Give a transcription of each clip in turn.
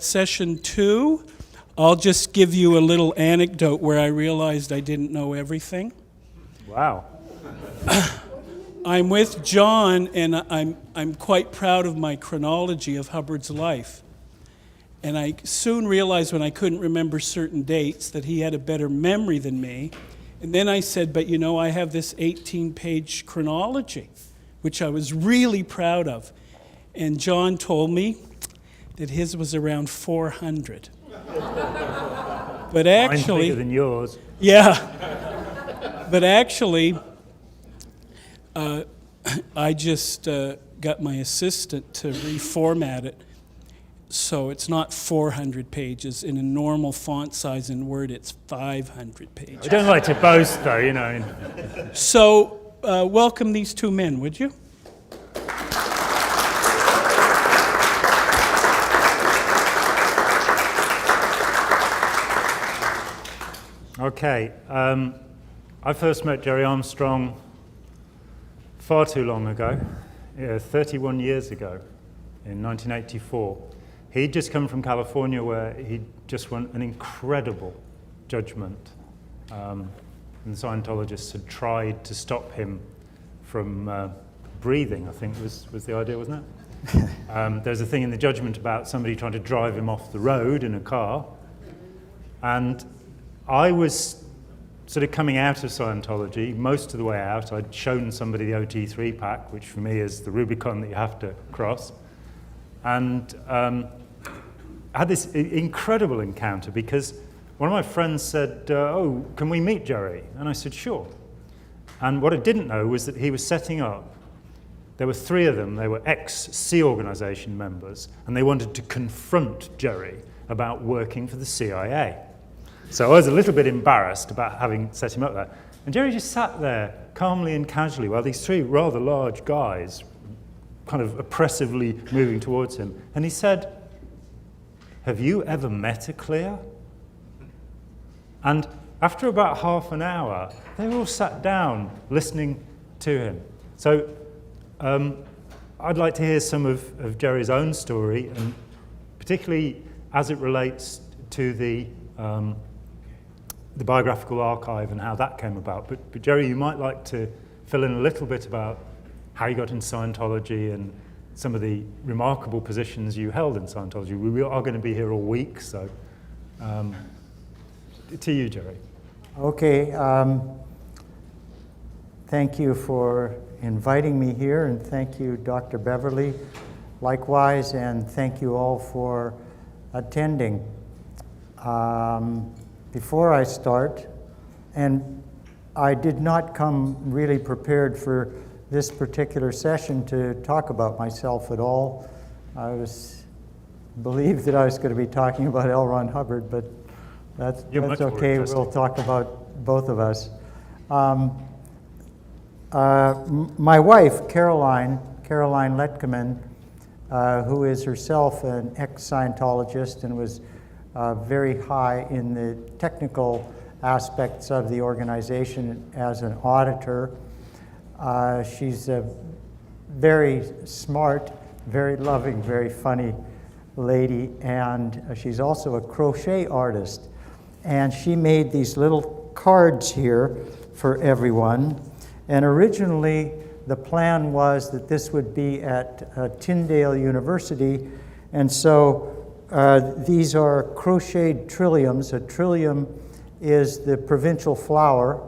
session 2. I'll just give you a little anecdote where I realized I didn't know everything. Wow. I'm with Jon, and I'm quite proud of my chronology of Hubbard's life. And I soon realized when I couldn't remember certain dates that he had a better memory than me. And then I said, but you know, I have this 18-page chronology, which I was really proud of. And Jon told me that his was around 400. But actually, mine's bigger than yours. Yeah. But actually, I just got my assistant to reformat it. So it's not 400 pages. In a normal font size in Word, it's 500 pages. I don't like to boast, though, you know. So welcome these two men, would you? Okay. I first met Gerry Armstrong far too long ago, 31 years ago, in 1984. He'd just come from California, where he just won an incredible judgment. And the Scientologists had tried to stop him from breathing, I think was the idea, wasn't it? There's a thing in the judgment about somebody trying to drive him off the road in a car. And I was sort of coming out of Scientology. Most of the way out, I'd shown somebody the OT3 pack, which for me is the Rubicon that you have to cross. And I had this incredible encounter because one of my friends said, oh, can we meet Gerry? And I said, sure. And what I didn't know was that he was setting up. There were 3 of them. They were ex-Sea Organization members, and they wanted to confront Gerry about working for the CIA. So I was a little bit embarrassed about having set him up there. And Gerry just sat there calmly and casually while these 3 rather large guys kind of oppressively moving towards him. And he said, have you ever met a Clear? And after about half an hour, they all sat down listening to him. So I'd like to hear some of Gerry's own story, and particularly as it relates to the biographical archive and how that came about. But Gerry, you might like to fill in a little bit about how you got into Scientology and some of the remarkable positions you held in Scientology. We are going to be here all week, so to you, Gerry. Okay, thank you for inviting me here, and thank you, Dr. Beverly, likewise, and thank you all for attending. Before I start, and I did not come really prepared for this particular session to talk about myself at all. I believed that I was going to be talking about L. Ron Hubbard, but that's okay. We'll talk about both of us. My wife, Caroline Letkeman, who is herself an ex-Scientologist and was very high in the technical aspects of the organization as an auditor. She's a very smart, very loving, very funny lady, and she's also a crochet artist. And she made these little cards here for everyone. And originally, the plan was that this would be at Tyndale University, and so these are crocheted trilliums. A trillium is the provincial flower,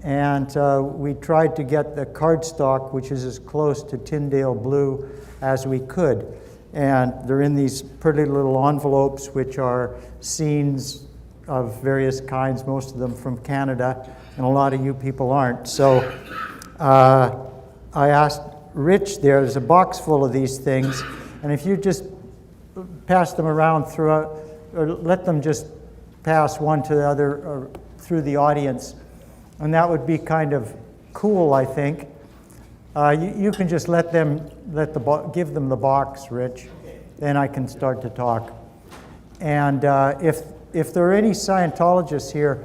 and we tried to get the cardstock, which is as close to Tyndale blue as we could. And they're in these pretty little envelopes, which are scenes of various kinds, most of them from Canada, and a lot of you people aren't. So I asked Rich, there's a box full of these things, and if you just pass them around throughout, or let them just pass one to the other or through the audience, and that would be kind of cool, I think. You can just give them the box, Rich, then I can start to talk. And if there are any Scientologists here,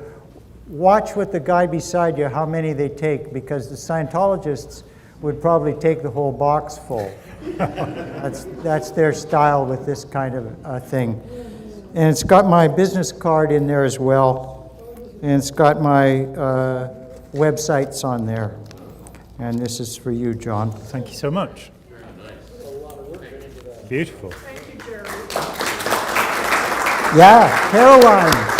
watch with the guy beside you how many they take, because the Scientologists would probably take the whole box full. That's their style with this kind of thing. And it's got my business card in there as well. And it's got my websites on there. And this is for you, John. Thank you so much. Beautiful. Yeah, Caroline.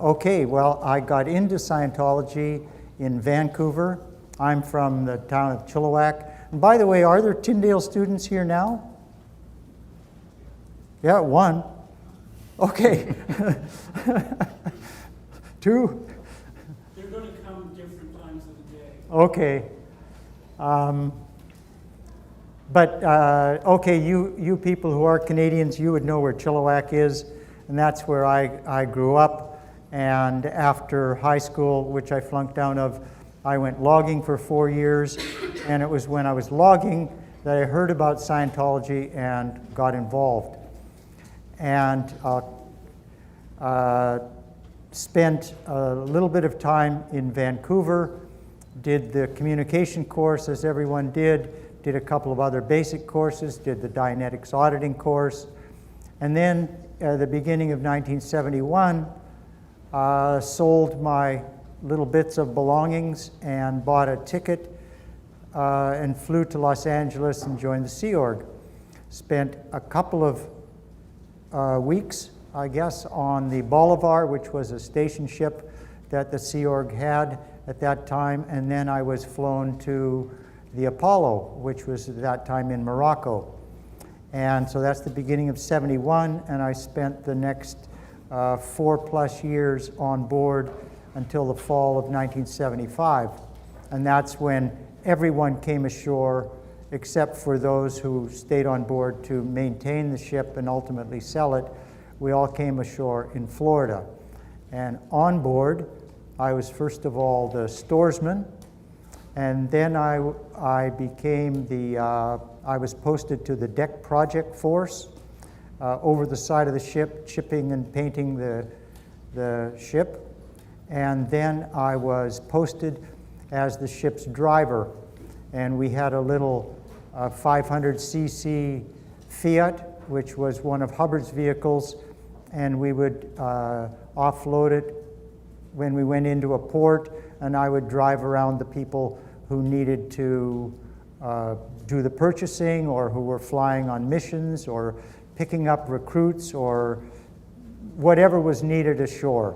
Okay, well, I got into Scientology in Vancouver. I'm from the town of Chilliwack. And by the way, are there Tyndale students here now? Yeah, one. Okay. Two. They're going to come different times of the day. Okay. Okay, you people who are Canadians, you would know where Chilliwack is, and that's where I grew up. And after high school, which I flunked out of, I went logging for 4 years, and it was when I was logging that I heard about Scientology and got involved. And spent a little bit of time in Vancouver, did the communication course as everyone did a couple of other basic courses, did the Dianetics auditing course, and then at the beginning of 1971, sold my little bits of belongings and bought a ticket and flew to Los Angeles and joined the Sea Org. Spent a couple of weeks, I guess, on the Bolivar, which was a station ship that the Sea Org had at that time, and then I was flown to the Apollo, which was at that time in Morocco. And so that's the beginning of 71, and I spent the next 4+ years on board until the fall of 1975. And that's when everyone came ashore, except for those who stayed on board to maintain the ship and ultimately sell it. We all came ashore in Florida. And on board, I was first of all the storesman, and then I became I was posted to the deck project force over the side of the ship, chipping and painting the ship. And then I was posted as the ship's driver. And we had a little 500cc Fiat, which was one of Hubbard's vehicles, and we would offload it when we went into a port, and I would drive around the people who needed to do the purchasing, or who were flying on missions, or picking up recruits, or whatever was needed ashore.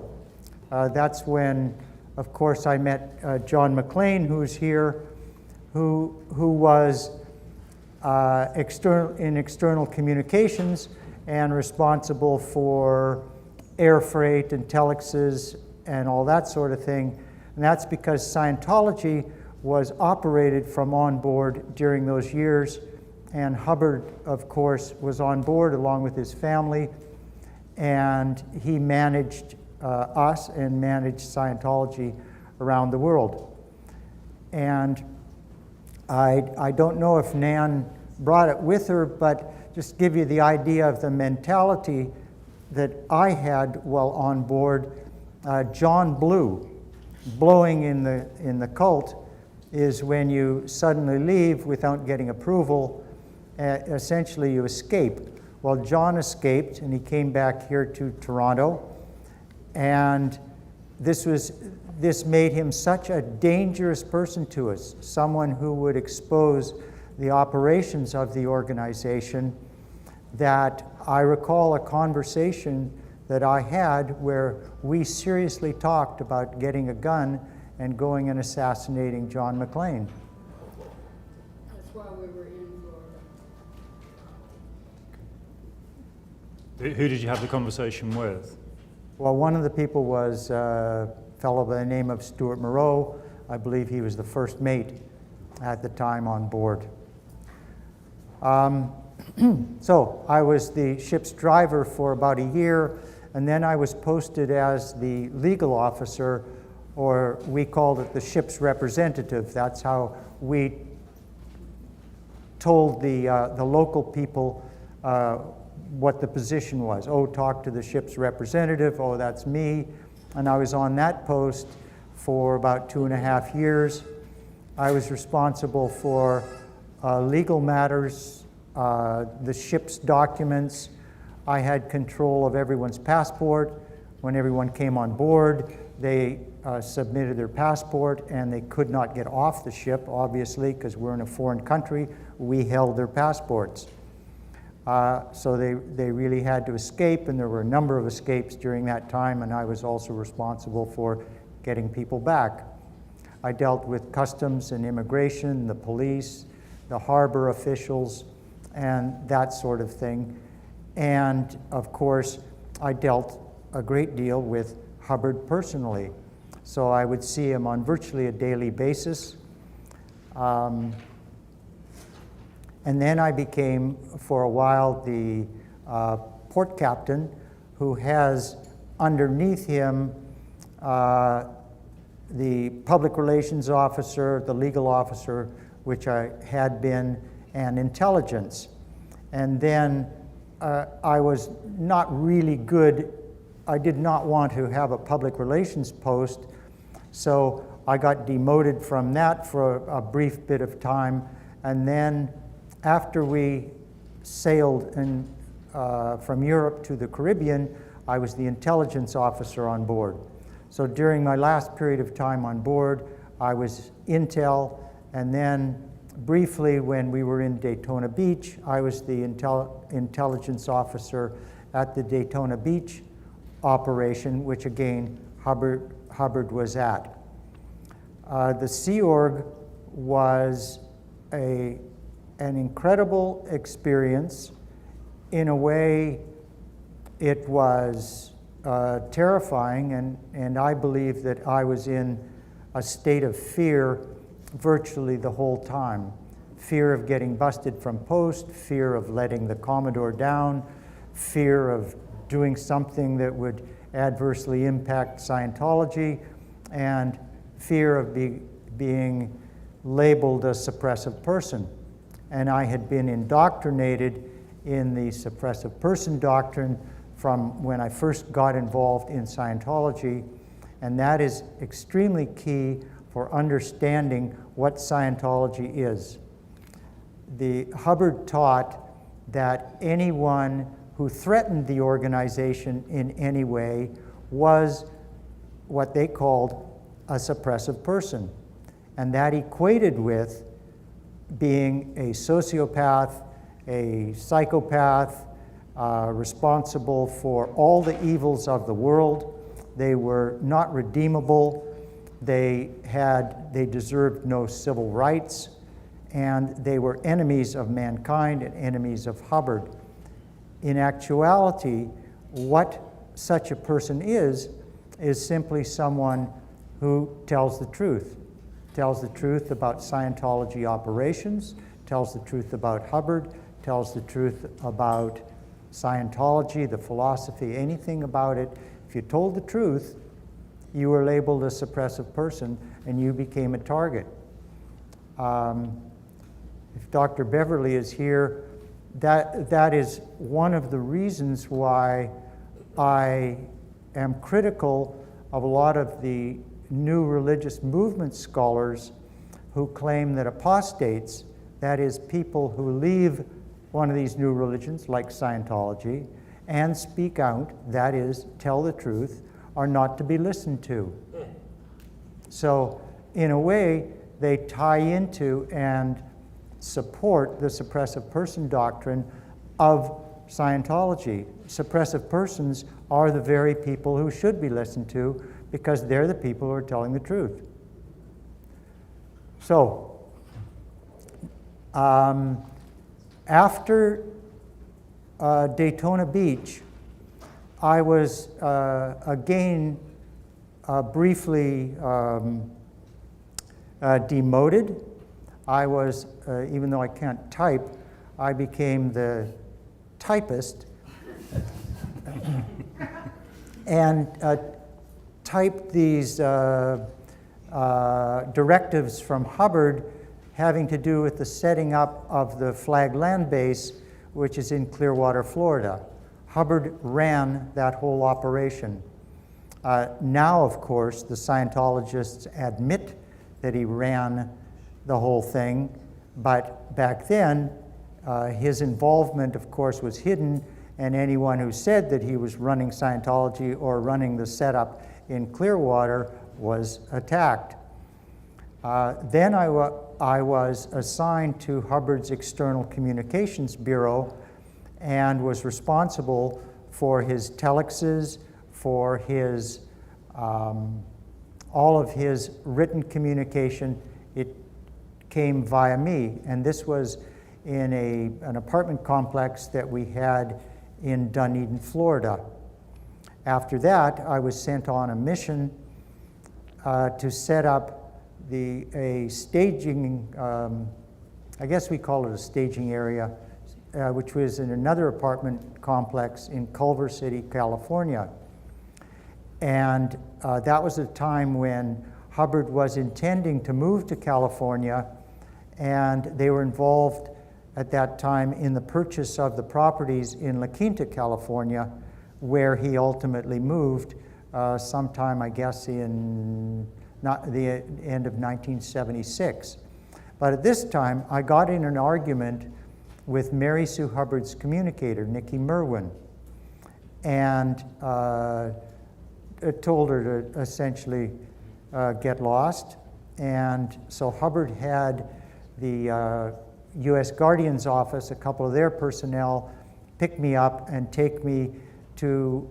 That's when, of course, I met John McLean, who's here, who was in external communications and responsible for air freight and telexes and all that sort of thing. And that's because Scientology was operated from on board during those years, and Hubbard, of course, was on board along with his family, and he managed us and managed Scientology around the world. And I don't know if Nan brought it with her, but just give you the idea of the mentality that I had while on board. John blew. Blowing in the cult is when you suddenly leave without getting approval. Essentially, you escape. Well, John escaped, and he came back here to Toronto, and this made him such a dangerous person to us, someone who would expose the operations of the organization, that I recall a conversation that I had where we seriously talked about getting a gun and going and assassinating John McLean. That's why we were in Florida. Who did you have the conversation with? Well, one of the people was a fellow by the name of Stuart Moreau. I believe he was the first mate at the time on board. So I was the ship's driver for about a year, and then I was posted as the legal officer, or we called it the ship's representative. That's how we told the local people what the position was. Oh, talk to the ship's representative. Oh, that's me. And I was on that post for about 2.5 years. I was responsible for legal matters, the ship's documents. I had control of everyone's passport. When everyone came on board, they submitted their passport, and they could not get off the ship, obviously, because we're in a foreign country. We held their passports. So they really had to escape, and there were a number of escapes during that time, and I was also responsible for getting people back. I dealt with customs and immigration, the police, the harbor officials, and that sort of thing. And of course, I dealt a great deal with Hubbard personally. So I would see him on virtually a daily basis. And then I became, for a while, the port captain, who has underneath him the public relations officer, the legal officer, which I had been, and intelligence. And then I was not really good. I did not want to have a public relations post, so I got demoted from that for a brief bit of time. And then after we sailed from Europe to the Caribbean, I was the intelligence officer on board. So during my last period of time on board, I was intel, and then briefly when we were in Daytona Beach, I was the intelligence officer at the Daytona Beach operation, which again, Hubbard was at. The Sea Org was an incredible experience. In a way, it was terrifying, and I believe that I was in a state of fear virtually the whole time. Fear of getting busted from post, fear of letting the Commodore down, fear of doing something that would adversely impact Scientology, and fear of being labeled a suppressive person. And I had been indoctrinated in the suppressive person doctrine from when I first got involved in Scientology, and that is extremely key for understanding what Scientology is. The Hubbard taught that anyone who threatened the organization in any way was what they called a suppressive person, and that equated with being a sociopath, a psychopath, responsible for all the evils of the world. They were not redeemable. They deserved no civil rights, and they were enemies of mankind and enemies of Hubbard. In actuality, what such a person is simply someone who tells the truth about Scientology operations, tells the truth about Hubbard, tells the truth about Scientology, the philosophy, anything about it. If you told the truth, you were labeled a suppressive person and you became a target. If Dr. Beverly is here, that is one of the reasons why I am critical of a lot of the new religious movement scholars who claim that apostates, that is, people who leave one of these new religions like Scientology and speak out, that is, tell the truth, are not to be listened to. So, in a way, they tie into and support the suppressive person doctrine of Scientology. Suppressive persons are the very people who should be listened to because they're the people who are telling the truth. So, after Daytona Beach, I was again briefly demoted. I was, even though I can't type, I became the typist and typed these directives from Hubbard having to do with the setting up of the Flag Land Base, which is in Clearwater, Florida. Hubbard ran that whole operation. Now, of course, the Scientologists admit that he ran the whole thing, but back then, his involvement, of course, was hidden, and anyone who said that he was running Scientology or running the setup in Clearwater was attacked. Then I was assigned to Hubbard's External Communications Bureau and was responsible for his telexes, for his all of his written communication. It came via me, and this was in an apartment complex that we had in Dunedin, Florida. After that, I was sent on a mission to set up a staging, I guess we call it a staging area, which was in another apartment complex in Culver City, California. And that was a time when Hubbard was intending to move to California, and they were involved at that time in the purchase of the properties in La Quinta, California, where he ultimately moved sometime, I guess, in not the end of 1976. But at this time, I got in an argument with Mary Sue Hubbard's communicator, Nikki Merwin, and told her to essentially get lost. And so Hubbard had the U.S. Guardian's Office, a couple of their personnel, pick me up and take me to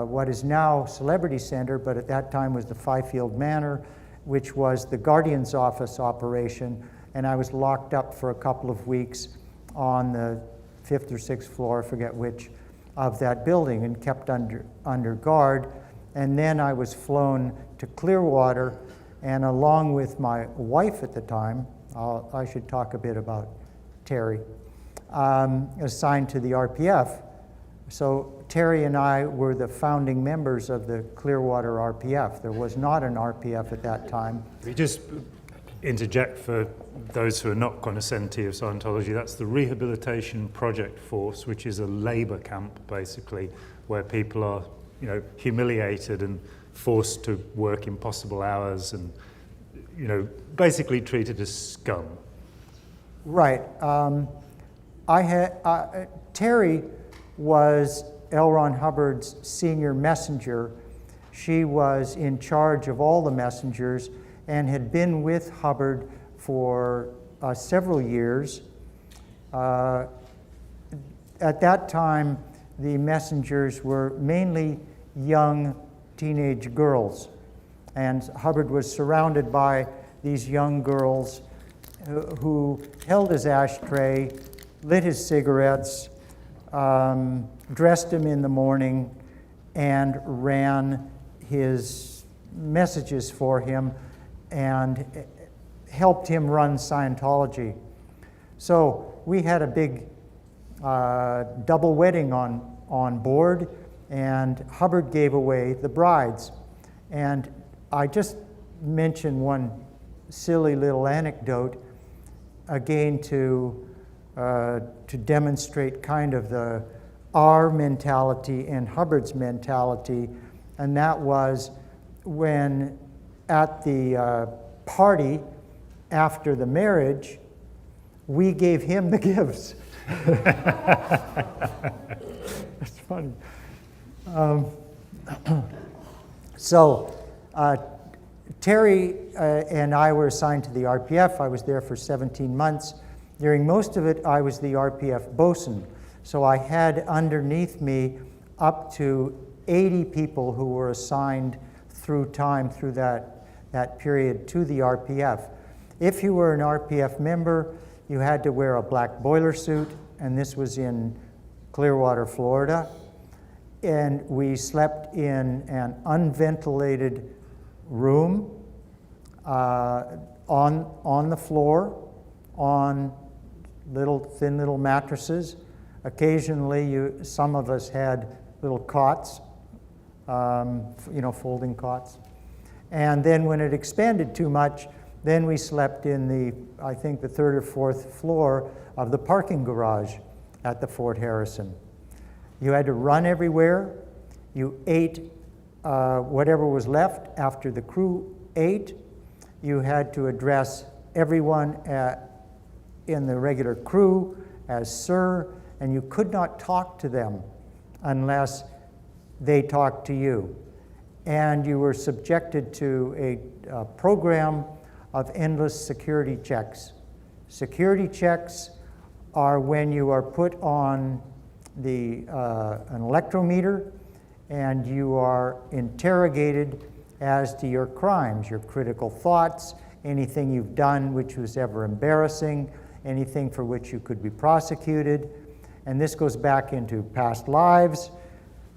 what is now Celebrity Center, but at that time was the Fifield Manor, which was the Guardian's Office operation, and I was locked up for a couple of weeks on the 5th or 6th floor, I forget which, of that building, and kept under guard. And then I was flown to Clearwater, and along with my wife at the time, I should talk a bit about Terry, assigned to the RPF. So Terry and I were the founding members of the Clearwater RPF. There was not an RPF at that time. We just interject for those who are not cognoscenti of Scientology. That's the Rehabilitation Project force, which is a labor camp, basically, where people are, humiliated and forced to work impossible hours and, basically treated as scum. Right. Terry was L. Ron Hubbard's senior messenger. She was in charge of all the messengers and had been with Hubbard for several years. At that time, the messengers were mainly young teenage girls, and Hubbard was surrounded by these young girls who held his ashtray, lit his cigarettes, dressed him in the morning, and ran his messages for him and helped him run Scientology. So we had a big double wedding on board, and Hubbard gave away the brides. And I just mentioned one silly little anecdote, again to demonstrate kind of our mentality and Hubbard's mentality, and that was when at the party after the marriage, we gave him the gifts. That's funny. So Terry and I were assigned to the RPF. I was there for 17 months. During most of it, I was the RPF bosun. So I had underneath me up to 80 people who were assigned through that period to the RPF. If you were an RPF member, you had to wear a black boiler suit, and this was in Clearwater, Florida. And we slept in an unventilated room on the floor, on thin little mattresses. Occasionally, some of us had little cots, folding cots. And then when it expanded too much, then we slept in the 3rd or 4th floor of the parking garage at the Fort Harrison. You had to run everywhere. You ate whatever was left after the crew ate. You had to address everyone in the regular crew as sir, and you could not talk to them unless they talked to you. And you were subjected to a program of endless security checks. Security checks are when you are put on an electrometer and you are interrogated as to your crimes, your critical thoughts, anything you've done which was ever embarrassing, anything for which you could be prosecuted. And this goes back into past lives.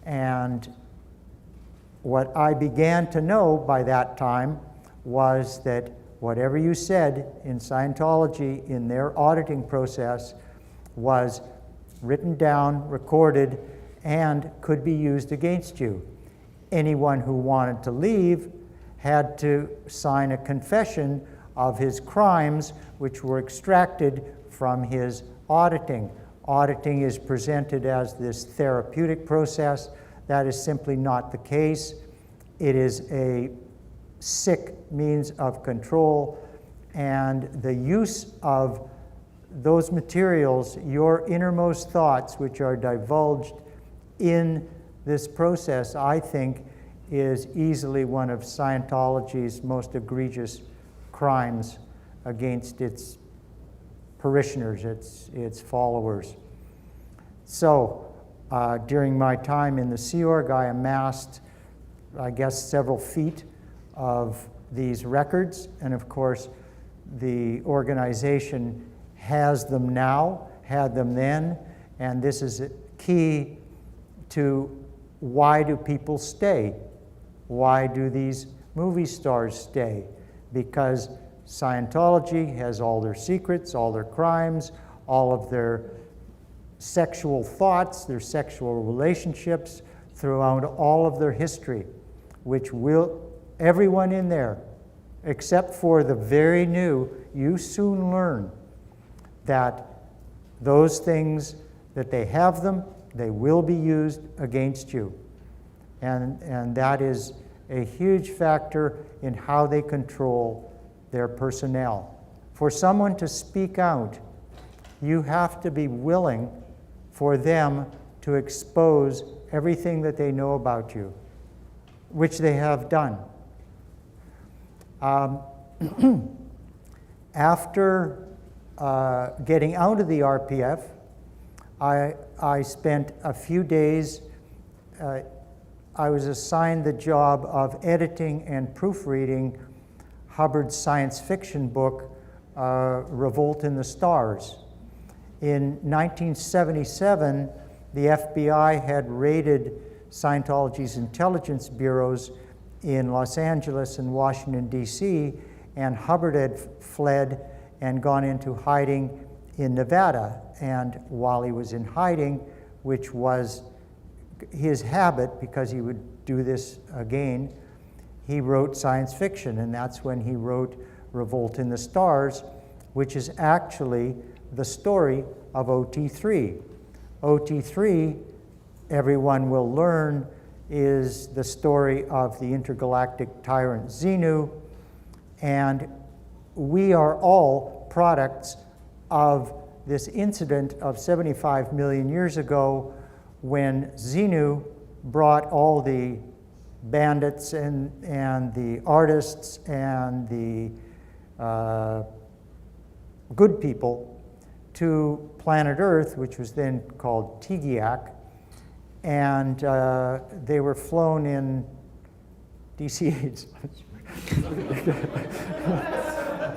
And what I began to know by that time was that whatever you said in Scientology in their auditing process was written down, recorded, and could be used against you. Anyone who wanted to leave had to sign a confession of his crimes, which were extracted from his auditing. Auditing is presented as this therapeutic process. That is simply not the case. It is a sick means of control, and the use of those materials, your innermost thoughts, which are divulged in this process, I think, is easily one of Scientology's most egregious crimes against its parishioners, its followers. So, during my time in the Sea Org, I amassed, I guess, several feet of these records, and of course, the organization has them now, had them then, and this is key to why do people stay? Why do these movie stars stay? Because Scientology has all their secrets, all their crimes, all of their sexual thoughts, their sexual relationships throughout all of their history, which everyone in there, except for the very new, you soon learn that those things, that they have them, they will be used against you. And that is a huge factor in how they control their personnel. For someone to speak out, you have to be willing for them to expose everything that they know about you, which they have done. After getting out of the RPF, I spent a few days, I was assigned the job of editing and proofreading Hubbard's science fiction book, Revolt in the Stars. In 1977, the FBI had raided Scientology's intelligence bureaus in Los Angeles and Washington, D.C., and Hubbard had fled and gone into hiding in Nevada. And while he was in hiding, which was his habit because he would do this again, he wrote science fiction, and that's when he wrote Revolt in the Stars, which is actually the story of OT3. OT3, everyone will learn, is the story of the intergalactic tyrant Xenu, and we are all products of this incident of 75 million years ago when Xenu brought all the bandits and the artists and the good people to planet Earth, which was then called Tigiak, and they were flown in DC-8s.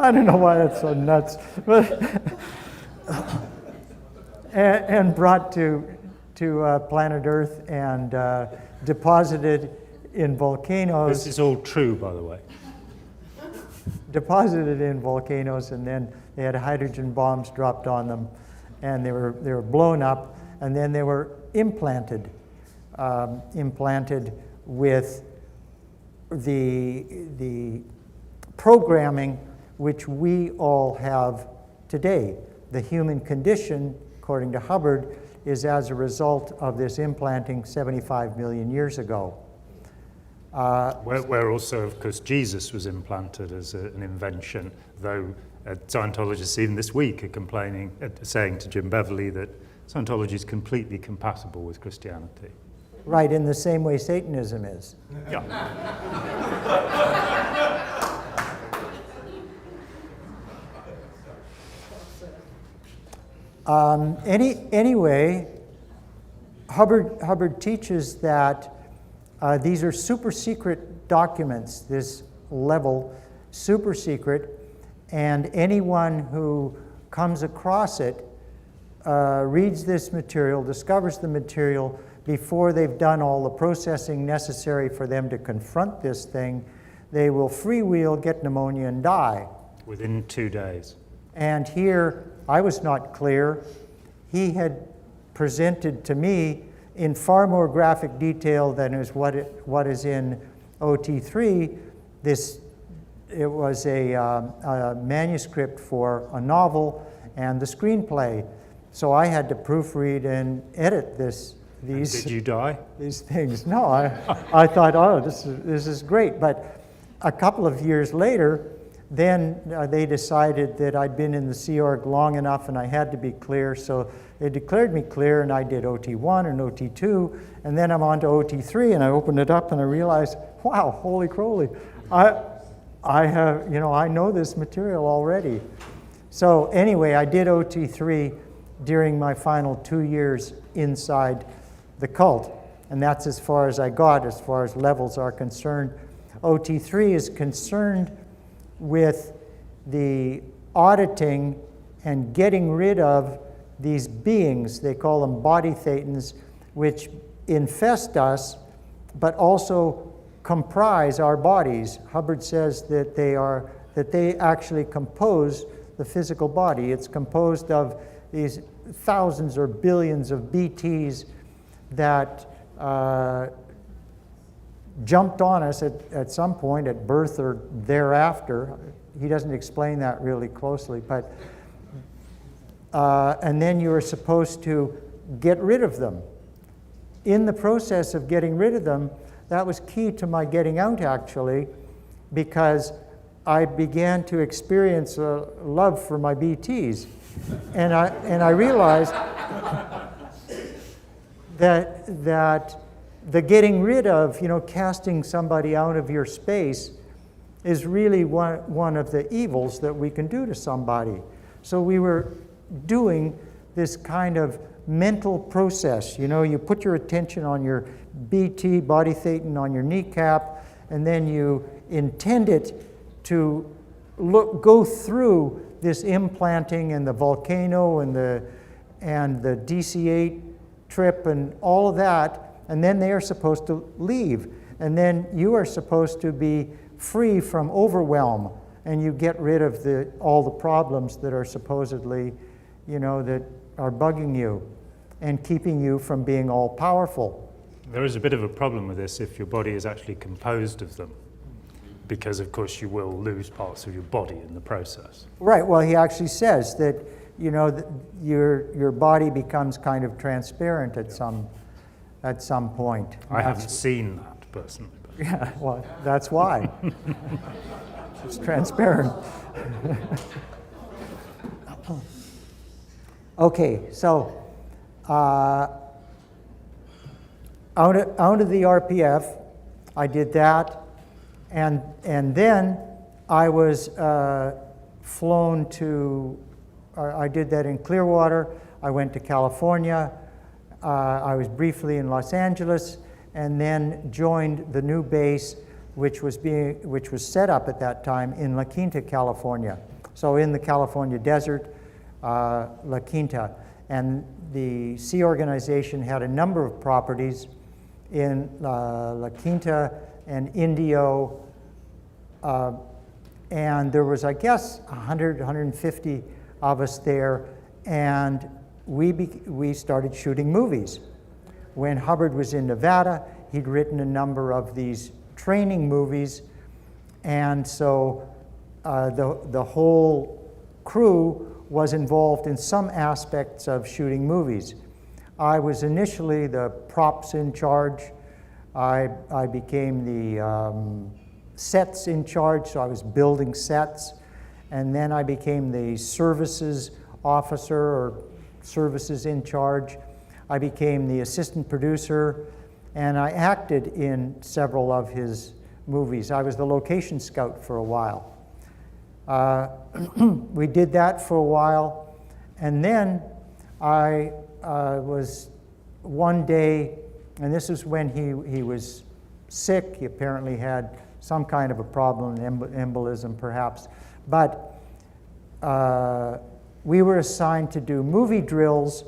I don't know why that's so nuts, but and brought to planet Earth and deposited in volcanoes. This is all true, by the way. Deposited in volcanoes, and then they had hydrogen bombs dropped on them, and they were blown up, and then they were implanted with the programming which we all have today. The human condition according to Hubbard, is as a result of this implanting 75 million years ago. Where also, of course, Jesus was implanted as an invention, though Scientologists even this week are saying to Jim Beverley that Scientology is completely compatible with Christianity. Right, in the same way Satanism is. Yeah. Anyway, Hubbard teaches that these are super secret documents, this level, super secret, and anyone who comes across it reads this material, discovers the material before they've done all the processing necessary for them to confront this thing, they will freewheel, get pneumonia, and die. Within 2 days. And here, I was not clear. He had presented to me in far more graphic detail than is what is in OT3. It was a manuscript for a novel and the screenplay. So I had to proofread and edit these. Did you die? These things. No, I thought, oh, this is great. But a couple of years later, then they decided that I'd been in the Sea Org long enough and I had to be clear. So they declared me clear, and I did OT1 and OT2, and then I'm on to OT3, and I opened it up and I realized, wow, holy crowley, I have, I know this material already. So anyway, I did OT3 during my final 2 years inside the cult, and that's as far as I got as far as levels are concerned. OT3 is concerned with the auditing and getting rid of these beings, they call them body thetans, which infest us, but also comprise our bodies. Hubbard says that they actually compose the physical body. It's composed of these thousands or billions of BTs that jumped on us at some point at birth or thereafter. He doesn't explain that really closely, but and then you are supposed to get rid of them. In the process of getting rid of them, that was key to my getting out, actually, because I began to experience a love for my BTs. And I realized that the getting rid of, casting somebody out of your space is really one of the evils that we can do to somebody. So we were doing this kind of mental process. You put your attention on your BT, body thetan, on your kneecap, and then you intend it to go through this implanting and the volcano and the DC-8 trip and all of that, and then they are supposed to leave. And then you are supposed to be free from overwhelm, and you get rid of all the problems that are supposedly, that are bugging you and keeping you from being all powerful. There is a bit of a problem with this if your body is actually composed of them, because of course you will lose parts of your body in the process. Right, well, he actually says that, your body becomes kind of transparent at some point. I haven't seen that personally. But. Yeah, well, that's why. It's transparent. Okay, so out of the RPF, I did that, and then I was flown to. I did that in Clearwater. I went to California. I was briefly in Los Angeles, and then joined the new base, which was set up at that time in La Quinta, California. So in the California desert, La Quinta, and the Sea Organization had a number of properties in La Quinta and Indio, and there was, I guess, 100, 150 of us there, and we started shooting movies. When Hubbard was in Nevada, he'd written a number of these training movies, and so the whole crew was involved in some aspects of shooting movies. I was initially the props in charge. I became the sets in charge, so I was building sets. And then I became the services officer or services in charge. I became the assistant producer, and I acted in several of his movies. I was the location scout for a while. We did that for a while, and then I was one day, and this is when he was sick. He apparently had some kind of a problem, embolism perhaps, but we were assigned to do movie drills,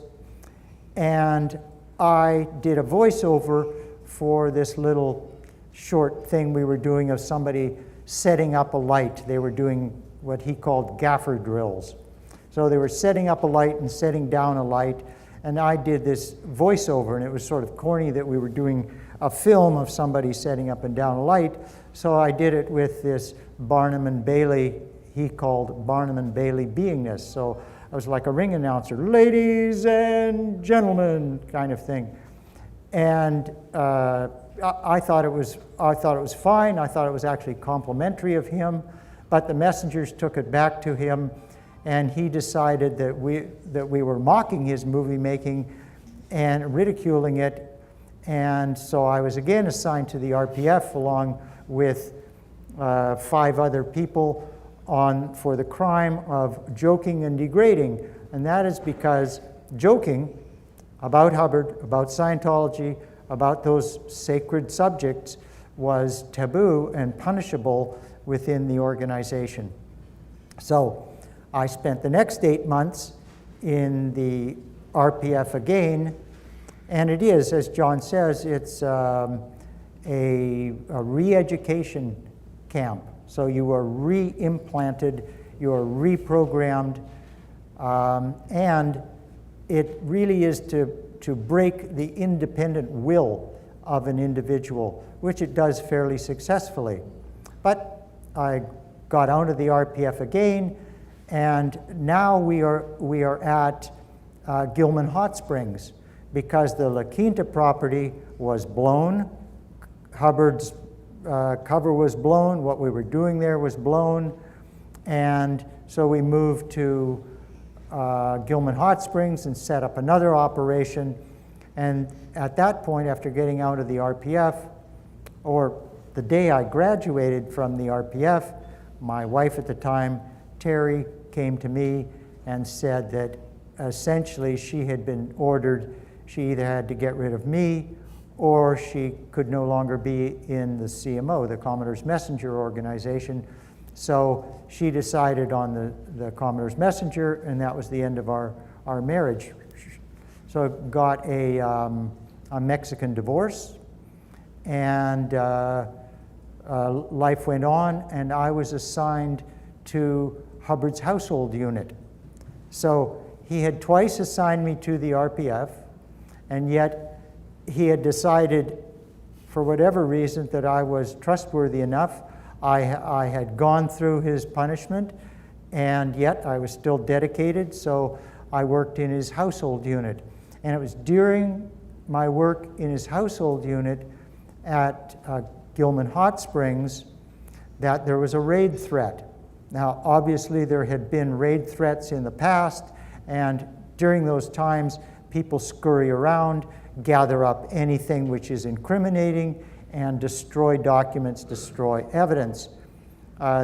and I did a voiceover for this little short thing we were doing of somebody setting up a light. They were doing what he called gaffer drills. So they were setting up a light and setting down a light, and I did this voiceover, and it was sort of corny that we were doing a film of somebody setting up and down a light. So I did it with this Barnum and Bailey, he called Barnum and Bailey beingness. So I was like a ring announcer, ladies and gentlemen, kind of thing. And I thought it was fine. I thought it was actually complimentary of him, but the messengers took it back to him, and he decided that we were mocking his movie making and ridiculing it. And so I was again assigned to the RPF along with 5 other people for the crime of joking and degrading. And that is because joking about Hubbard, about Scientology, about those sacred subjects was taboo and punishable within the organization. So I spent the next 8 months in the RPF again, and it is, as John says, it's a re-education camp. So you are re-implanted, you are reprogrammed, and it really is to break the independent will of an individual, which it does fairly successfully. But I got out of the RPF again, and now we are at Gilman Hot Springs, because the La Quinta property was blown. Hubbard's cover was blown, what we were doing there was blown, and so we moved to Gilman Hot Springs and set up another operation. And at that point, after getting out of the RPF, or the day I graduated from the RPF, my wife at the time, Terry, came to me and said that essentially she had been ordered, she either had to get rid of me or she could no longer be in the CMO, the Commodore's Messenger organization. So she decided on the Commodore's Messenger, and that was the end of our marriage. So I got a Mexican divorce, and life went on, and I was assigned to Hubbard's household unit. So he had twice assigned me to the RPF, and yet he had decided, for whatever reason, that I was trustworthy enough. I had gone through his punishment, and yet I was still dedicated, so I worked in his household unit. And it was during my work in his household unit at Gilman Hot Springs that there was a raid threat. Now, obviously, there had been raid threats in the past, and during those times, people scurry around, gather up anything which is incriminating, and destroy documents, destroy evidence.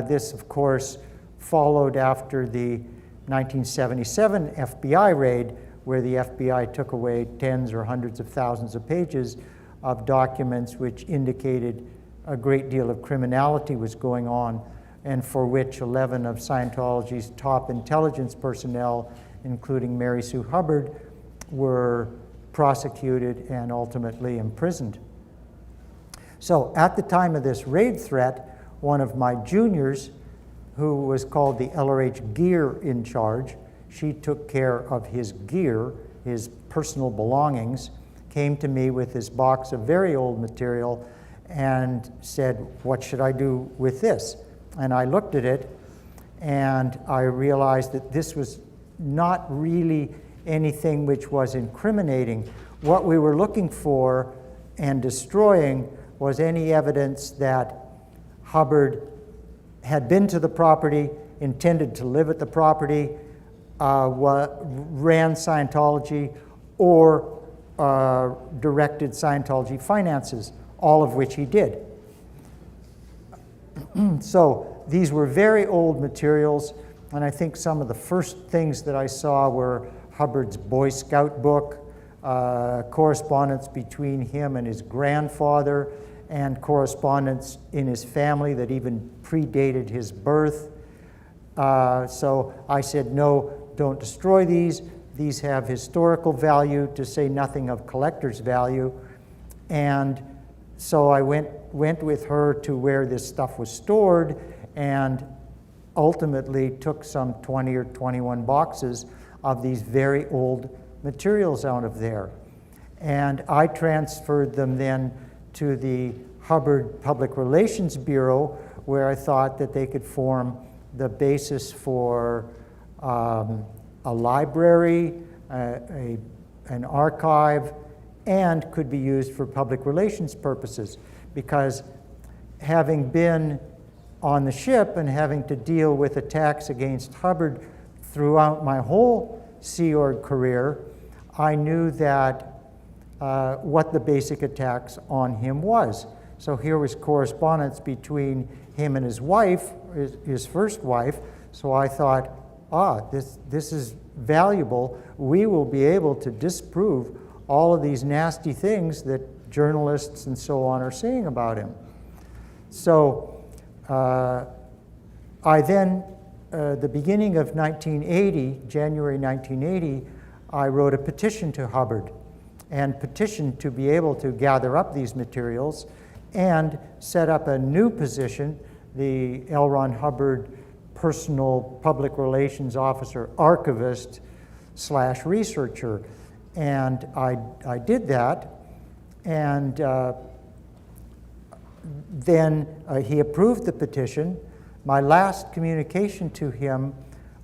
This, of course, followed after the 1977 FBI raid, where the FBI took away tens or hundreds of thousands of pages of documents which indicated a great deal of criminality was going on, and for which 11 of Scientology's top intelligence personnel, including Mary Sue Hubbard, were prosecuted and ultimately imprisoned. So at the time of this raid threat, one of my juniors, who was called the LRH gear in charge, she took care of his gear, his personal belongings, came to me with this box of very old material and said, "What should I do with this?" And I looked at it, and I realized that this was not really anything which was incriminating. What we were looking for and destroying was any evidence that Hubbard had been to the property, intended to live at the property, ran Scientology, or directed Scientology finances, all of which he did. So these were very old materials, and I think some of the first things that I saw were Hubbard's Boy Scout book, correspondence between him and his grandfather, and correspondence in his family that even predated his birth. So I said, no, don't destroy these. These have historical value, to say nothing of collector's value. And so I went with her to where this stuff was stored, and ultimately took some 20 or 21 boxes of these very old materials out of there. And I transferred them then to the Hubbard Public Relations Bureau, where I thought that they could form the basis for a library, an archive, and could be used for public relations purposes. Because having been on the ship and having to deal with attacks against Hubbard throughout my whole Sea Org career, I knew that what the basic attacks on him was. So here was correspondence between him and his wife, his first wife. So I thought, this is valuable. We will be able to disprove all of these nasty things that journalists and so on are saying about him. So I then, the beginning of 1980, January 1980, I wrote a petition to Hubbard and petitioned to be able to gather up these materials and set up a new position, the L. Ron Hubbard Personal Public Relations Officer Archivist / researcher. And I did that, and then he approved the petition. My last communication to him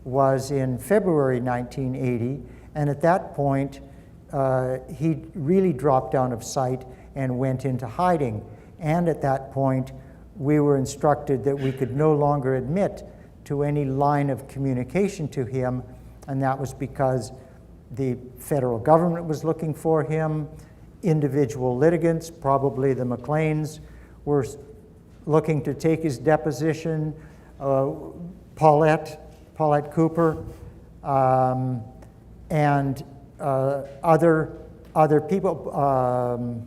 was in February 1980, and at that point, he really dropped out of sight and went into hiding. And at that point, we were instructed that we could no longer admit to any line of communication to him, and that was because the federal government was looking for him. Individual litigants, probably the McLeans, were looking to take his deposition. Paulette Cooper, and other people.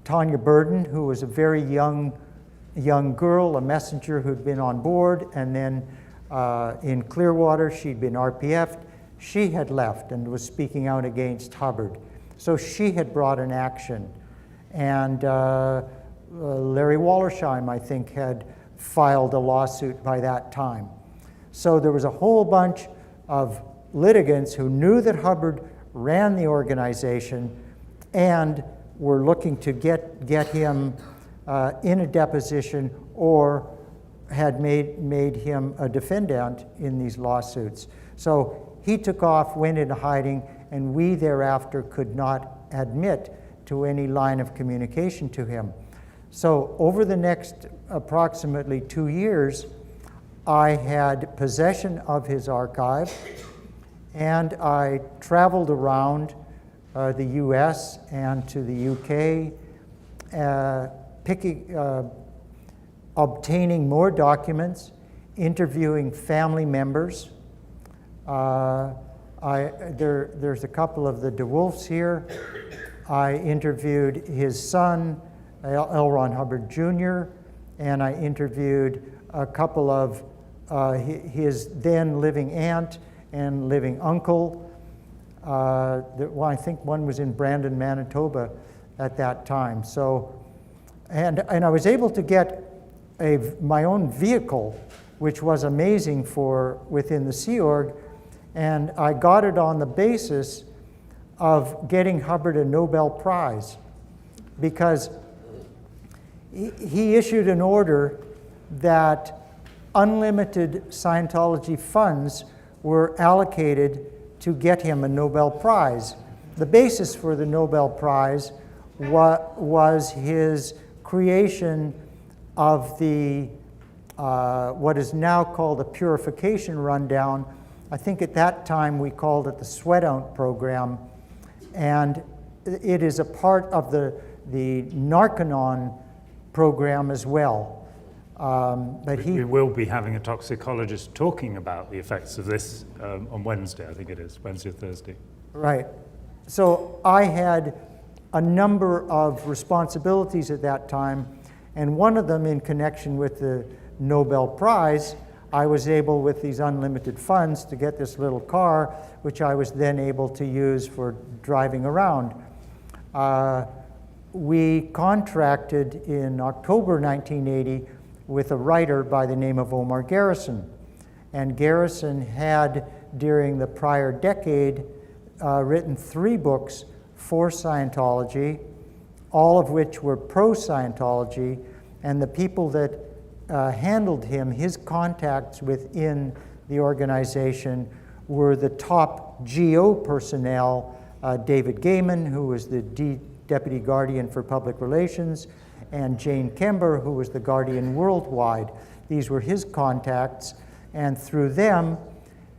Tanya Burden, who was a very young girl, a messenger who'd been on board, and then in Clearwater, she'd been RPF'd. She had left and was speaking out against Hubbard. So she had brought an action. And Larry Wallersheim, I think, had filed a lawsuit by that time. So there was a whole bunch of litigants who knew that Hubbard ran the organization and were looking to get him in a deposition or had made him a defendant in these lawsuits. So he took off, went into hiding, and we thereafter could not admit to any line of communication to him. So over the next approximately 2 years, I had possession of his archive, and I traveled around the US and to the UK, obtaining more documents, interviewing family members. There's a couple of the DeWolfs here. I interviewed his son, L. Ron Hubbard Jr., and I interviewed a couple of his then living aunt and living uncle. I think one was in Brandon, Manitoba at that time. So, and I was able to get my own vehicle, which was amazing for within the Sea Org, and I got it on the basis of getting Hubbard a Nobel Prize, because he issued an order that unlimited Scientology funds were allocated to get him a Nobel Prize. The basis for the Nobel Prize was his creation of the what is now called the purification rundown. I think at that time we called it the sweat out program, and it is a part of the Narconon program as well. But We will be having a toxicologist talking about the effects of this on Wednesday, I think it is, Wednesday or Thursday. Right. So I had a number of responsibilities at that time, and one of them in connection with the Nobel Prize. I was able, with these unlimited funds, to get this little car, which I was then able to use for driving around. We contracted in October 1980 with a writer by the name of Omar Garrison. And Garrison had, during the prior decade, written 3 books for Scientology, all of which were pro-Scientology, and the people that handled him, his contacts within the organization, were the top GO personnel, David Gaiman, who was the Deputy Guardian for Public Relations, and Jane Kember, who was the Guardian Worldwide. These were his contacts, and through them,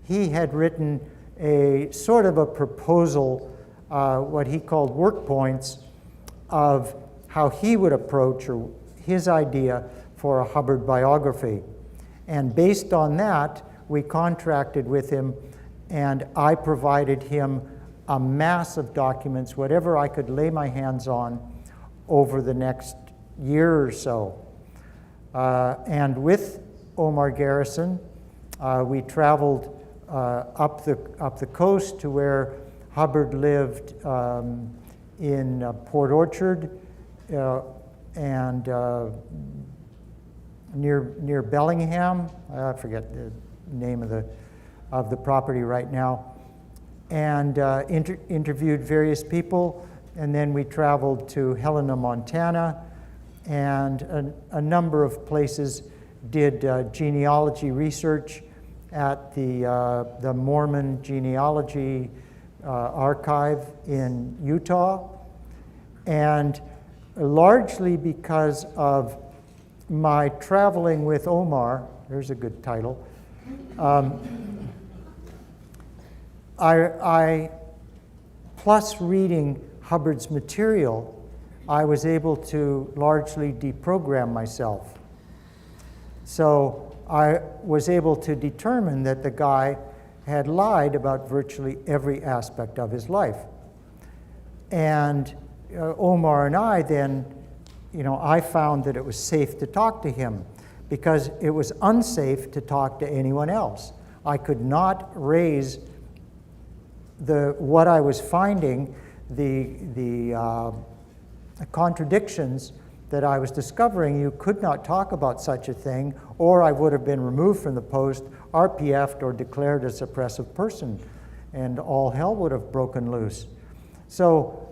he had written a sort of a proposal, what he called work points, of how he would approach, or his idea for a Hubbard biography. And based on that, we contracted with him, and I provided him a mass of documents, whatever I could lay my hands on, over the next year or so. And with Omar Garrison, we traveled up the coast to where Hubbard lived in Port Orchard and near Bellingham. I forget the name of the property right now. And interviewed various people. And then we traveled to Helena, Montana, and a number of places. Did genealogy research at the Mormon Genealogy Archive in Utah. And largely because of my traveling with Omar, there's a good title, I plus reading Hubbard's material, I was able to largely deprogram myself. So I was able to determine that the guy had lied about virtually every aspect of his life. And Omar and I then, I found that it was safe to talk to him because it was unsafe to talk to anyone else. I could not raise what I was finding, the contradictions that I was discovering. You could not talk about such a thing, or I would have been removed from the post, RPF'd, or declared a suppressive person, and all hell would have broken loose. So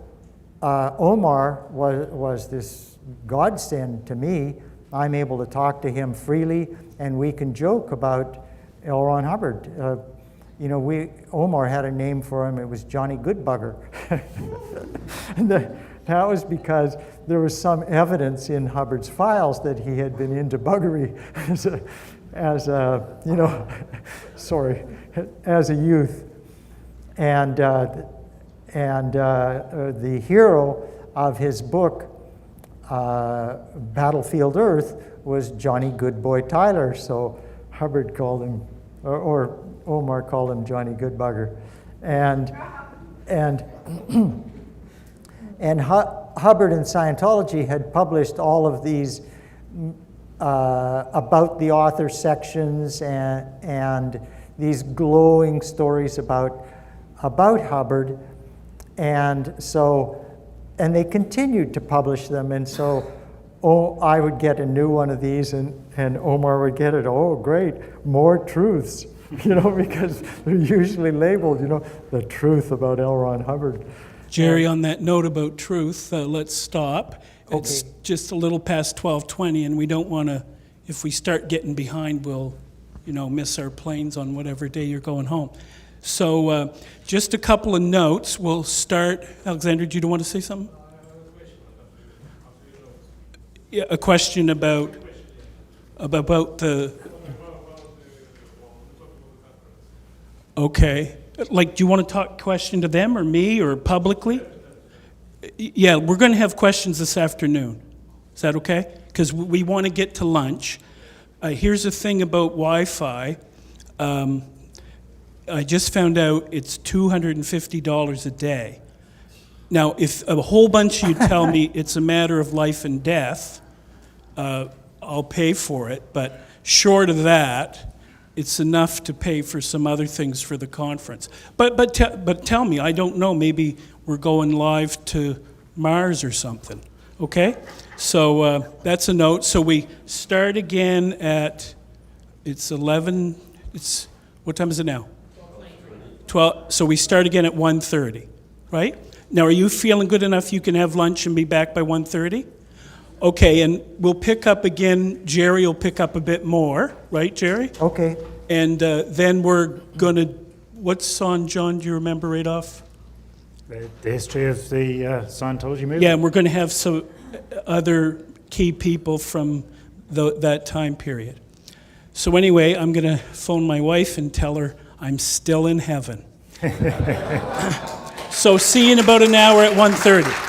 Omar was this godsend to me. I'm able to talk to him freely, and we can joke about L. Ron Hubbard. Omar had a name for him. It was Johnny Goodbugger. And that was because there was some evidence in Hubbard's files that he had been into buggery as a youth. And the hero of his book, Battlefield Earth, was Johnny Goodboy Tyler. So Hubbard called him, or Omar called him Johnny Goodbugger. And Hubbard and Scientology had published all of these about the author sections and these glowing stories about Hubbard. And they continued to publish them. And so I would get a new one of these, and Omar would get it. Oh, great, more truths, because they're usually labeled, the truth about L. Ron Hubbard. Gerry, on that note about truth, let's stop. Okay. It's just a little past 12:20, and we don't want to, if we start getting behind, we'll, miss our planes on whatever day you're going home. So just a couple of notes. We'll start. Alexander, do you want to say something? Yeah, a question about the. Okay. Like, do you want to talk question to them or me or publicly? Yeah, we're going to have questions this afternoon. Is that okay? Because we want to get to lunch. Here's the thing about Wi-Fi. I just found out it's $250 a day. Now, if a whole bunch of you tell me it's a matter of life and death, I'll pay for it. But short of that, it's enough to pay for some other things for the conference. But tell me, I don't know, maybe we're going live to Mars or something, okay? So that's a note. So we start again at, it's 11, what time is it now? 12, so we start again at 1:30, right? Now, are you feeling good enough you can have lunch and be back by 1:30? Okay, and we'll pick up again. Gerry will pick up a bit more, right, Gerry? Okay. And then we're going to, what's on, John? Do you remember right off? The history of the Scientology movement? Yeah, and we're going to have some other key people from that time period. So anyway, I'm going to phone my wife and tell her I'm still in heaven. So see you in about an hour at 1:30.